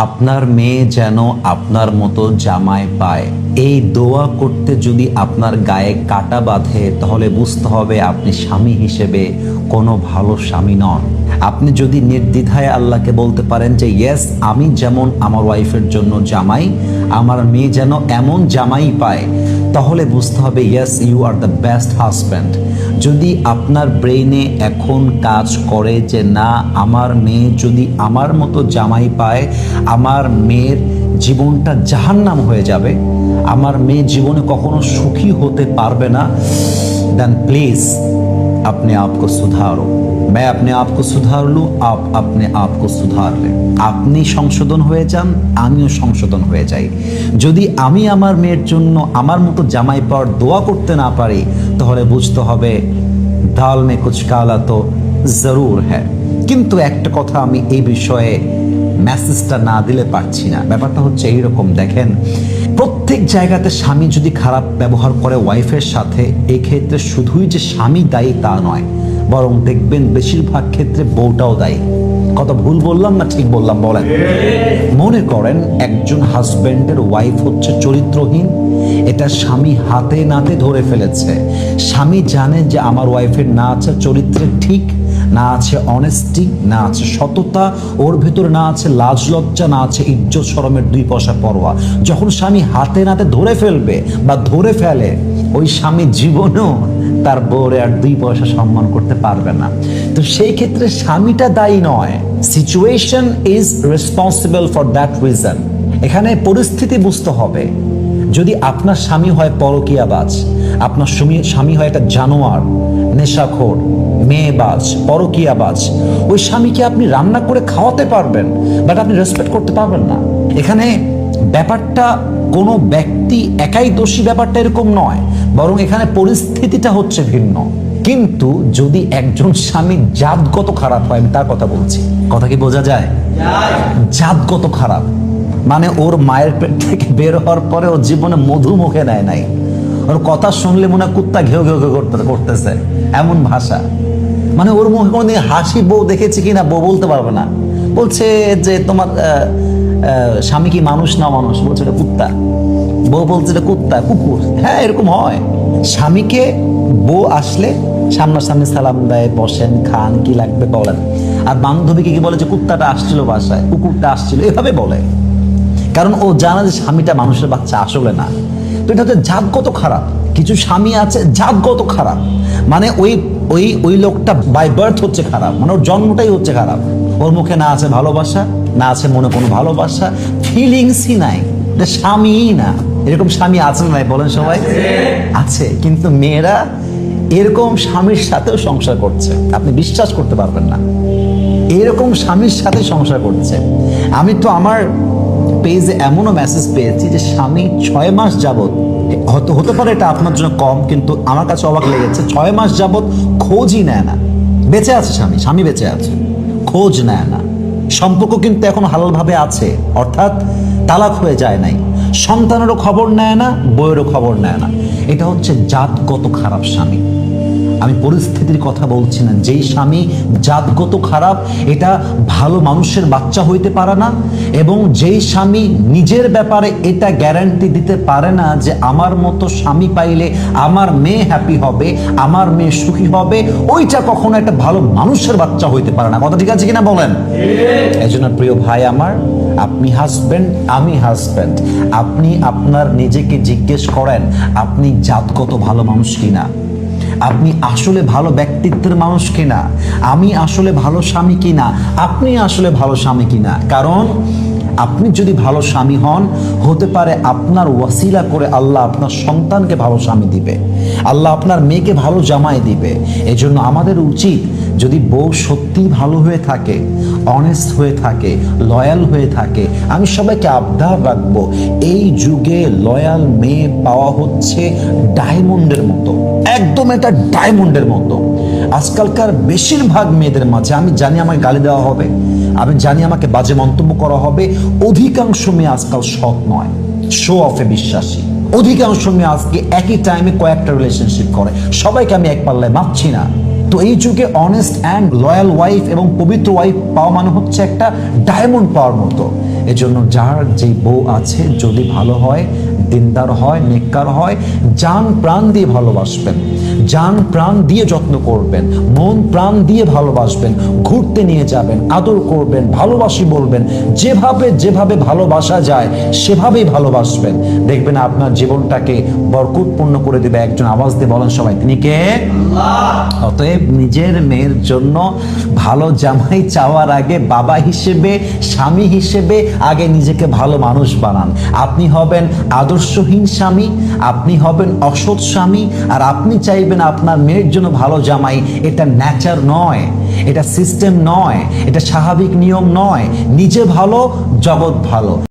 আপনার মেয়ে যেন আপনার মতো জামাই পায়, এই দোয়া করতে যদি আপনার গায়ে কাটা বাঁধে তাহলে বুঝতে হবে আপনি স্বামী হিসেবে কোনো ভালো স্বামী নন। আপনি যদি নির্দ্বিধায় আল্লাহকে বলতে পারেন যে ইয়েস, আমি যেমন আমার ওয়াইফের জন্য জামাই, আমার মেয়ে যেন এমন জামাই পায়, তাহলে বুঝতে হবে yes, you are the best husband. যদি আপনার ব্রেইনে এখন কাজ করে যে না, আমার মেয়ে যদি আমার মতো জামাই পায় আমার মেয়ের জীবনটা জাহান্নাম হয়ে যাবে, আমার মেয়ে জীবনে কখনো সুখী হতে পারবে না, देन प्लीज अपने आप को सुधारो। मैं अपने आप को सुधार लूं, आप अपने आप को सुधार लें। আপনি সংশোধন হয়ে যান, আমিও সংশোধন হয়ে যাই। যদি আমি আমার মেয়ের জন্য আমার মতো জামাই পাওয়ার দোয়া করতে না পারি তাহলে বুঝতে হবে দাল মে কুছ কালা তো জরুর হ্যায়। কিন্তু একটা কথা আমি এই বিষয়ে মেসেজটা না দিলে পারছি না। ব্যাপারটা হচ্ছে এইরকম, দেখেন, প্রত্যেক জায়গাতে স্বামী যদি খারাপ ব্যবহার করে ওয়াইফের সাথে, এক্ষেত্রে শুধুই যে স্বামী দায়ী তা নয়, বরং দেখবেন বেশিরভাগ ক্ষেত্রে বউটাও দায়ী। কত ভুল বললাম না ঠিক বললাম বলেন? মনে করেন একজন হাজবেন্ডের ওয়াইফ হচ্ছে চরিত্রহীন, এটা স্বামী হাতে নাতে ধরে ফেলেছে। স্বামী জানে যে আমার ওয়াইফের না আছে চরিত্রের ঠিক, না আছে অনেস্টি, না আছে সততা, ওর ভেতরে না আছে লাজ লজ্জা, না আছে ইজ্জত শরমের দুই পয়সা পরোয়া। যখন স্বামী হাতে নাতে ধরে ফেলবে বা ধরে ফেলে, ওই স্বামী জীবনেও তার বউরে আর দুই পয়সা সম্মান করতে পারবে না। তো সেই ক্ষেত্রে স্বামীটা দায়ী নয়, situation is responsible for that reason. এখানে পরিস্থিতি বুঝতে হবে। যদি আপনার স্বামী হয় পরকীয়াবাজ, আপনার স্বামী হয় একটা জানোয়ার, নেশাখোর, মেয়েবাজ, পরকীয়াবাজ, ওই স্বামীকে আপনি রান্না করে খাওয়াতে পারবেন, বাট আপনি রেসপেক্ট করতে পারবেন না। এখানে ব্যাপারটা কোনো ব্যক্তি একাই দোষী, ব্যাপারটা এরকম নয়, বরং এখানে পরিস্থিতিটা হচ্ছে ভিন্ন। কিন্তু যদি একজন স্বামী জাতগত খারাপ হয়, আমি তার কথা বলছি, কথা কি বোঝা যায়? জাতগত খারাপ মানে ওর মায়ের পেট থেকে বের হওয়ার পরে ও জীবনে মধু মুখে নেয় নাই, ওর কথা শুনলে মনে হয় কুত্তা ঘেউ ঘেউ ঘেউ করতেছে, এমন ভাষা। মানে ওর মুখে কোনোদিন হাসি বউ দেখেছি কিনা বউ বলতে পারবে না। বলছে যে তোমার স্বামী কি মানুষ না মানুষ? বলছে এটা কুত্তা। বউ বলছে এটা কুত্তা, কুকুর। হ্যাঁ, এরকম হয়। স্বামীকে বউ আসলে সামনাসামনি সালাম দেয়, বসেন, খান, কি লাগবে বলেন। আর বান্ধবীকে কি বলে যে কুত্তাটা আসছিল বাসায়, কুকুরটা আসছিল, এভাবে বলে। কারণ ও জানে যে স্বামীটা মানুষের বাচ্চা আসলে না। তো এটা হচ্ছে জাতগত খারাপ। কিছু স্বামী আছে জাতগত খারাপ, মানে ওই ওই ওই লোকটা বাই বার্থ হচ্ছে খারাপ, মানে ওর জন্মটাই হচ্ছে খারাপ। ওর মুখে না আছে ভালোবাসা, না আছে মনে কোনো ভালোবাসা, ফিলিংসই নাই, এটা স্বামীই না। এরকম স্বামী আছে না বলেন সবাই? আছে। কিন্তু মেয়েরা এরকম স্বামীর সাথেও সংসার করছে, আপনি বিশ্বাস করতে পারবেন না, এরকম স্বামীর সাথে সংসার করছে। আমি তো আমার পেজে এমনও মেসেজ পেয়েছি যে স্বামী 6 মাস যাবত, হতে পারে এটা আপনার জন্য কম, কিন্তু আমার কাছে অবাক লেগেছে, 6 মাস যাবত খোঁজই নেয় না। বেঁচে আছে স্বামী বেঁচে আছে, খোঁজ নেয় না। সম্পর্ক কিন্তু এখন হালালভাবে আছে, অর্থাৎ তালাক হয়ে যায় নাই। সন্তানেরও খবর নেয় না, বউয়েরও খবর নেয় না। এটা হচ্ছে জাতগত খারাপ স্বামী। আমি পরিস্থিতির কথা বলছি না। যেই স্বামী জাতগত খারাপ, এটা ভালো মানুষের বাচ্চা হইতে পারে না, এবং যেই স্বামী নিজের ব্যাপারে এটা গ্যারান্টি দিতে পারে না যে আমার মতো স্বামী পাইলে আমার মেয়ে হ্যাপি হবে, আমার মেয়ে সুখী হবে, ওইটা কখনো একটা ভালো মানুষের বাচ্চা হইতে পারে না। কথা ঠিক আছে কিনা বলেন? এই জন্য প্রিয় ভাই আমার, আপনি হাজব্যান্ড, আমি হাজব্যান্ড, আপনি আপনার নিজেকে জিজ্ঞেস করেন আপনি জাতগত ভালো মানুষ কিনা, আপনি আসলে ভালো ব্যক্তিত্বের মানুষ কিনা, আমি আসলে ভালো স্বামী কিনা, আপনি আসলে ভালো স্বামী কিনা। কারণ আপনি যদি ভালো স্বামী হন, হতে পারে আপনার ওয়াসিলা করে আল্লাহ আপনার সন্তানকে ভালো স্বামী দিবে, আল্লাহ আপনার মেয়েকে ভালো জামাই দিবে। এজন্য আমাদের উচিত, যদি বউ সত্যি ভালো হয়ে থাকে, অনেস্ট হয়ে থাকে, লয়াল হয়ে থাকে, আমি সবাইকে আবদার রাখবো, এই যুগে লয়াল মেয়ে পাওয়া হচ্ছে ডায়মন্ডের মতো, একদম এটা ডায়মন্ডের মতো। আজকালকার বেশিরভাগ মেয়েদের মাঝে, আমি জানি আমাকে গালি দেওয়া হবে, আমি জানি আমাকে বাজে মন্তব্য করা হবে, অধিকাংশ মেয়ে আজকাল সৎ নয়, শো অফে বিশ্বাসী। অধিকাংশ মেয়ে আজকে একই টাইমে কয়েকটা রিলেশনশিপ করে। সবাইকে আমি এক পাল্লায় মাপছি না। তো এই যুগে অনেস্ট অ্যান্ড লয়াল ওয়াইফ এবং পবিত্র ওয়াইফ পাওয়া মানে হচ্ছে একটা ডায়মন্ড পাওয়ার মতো। এজন্য যার যে বউ আছে যদি ভালো হয়, দিনদার হয়, নেককার হয়, জান প্রাণ দিয়ে ভালোবাসবেন, জান প্রাণ দিয়ে যত্ন করবেন, মন প্রাণ দিয়ে ভালোবাসবেন, ঘুরতে নিয়ে যাবেন, আদর করবেন, ভালোবাসি বলবেন, যেভাবে যেভাবে ভালোবাসা যায় সেভাবেই ভালোবাসবেন। দেখবেন আপনার জীবনটাকে বরকতপূর্ণ করে দেবে। একজন আওয়াজ দিয়ে বলেন সবাই, তিনি কে? আল্লাহ। অতএব নিজের মেয়ের জন্য ভালো জামাই চাওয়ার আগে বাবা হিসেবে, স্বামী হিসেবে আগে নিজেকে ভালো মানুষ বানান। আপনি হবেন আদর্শহীন স্বামী, আপনি হবেন অসৎ স্বামী, আর আপনি চাইবেন আপনার মেয়ের জন্য ভালো জামাই। এটা ন্যাচার নয়, এটা সিস্টেম নয়, এটা স্বাভাবিক নিয়ম নয়। নিজে ভালো, জগৎ ভালো।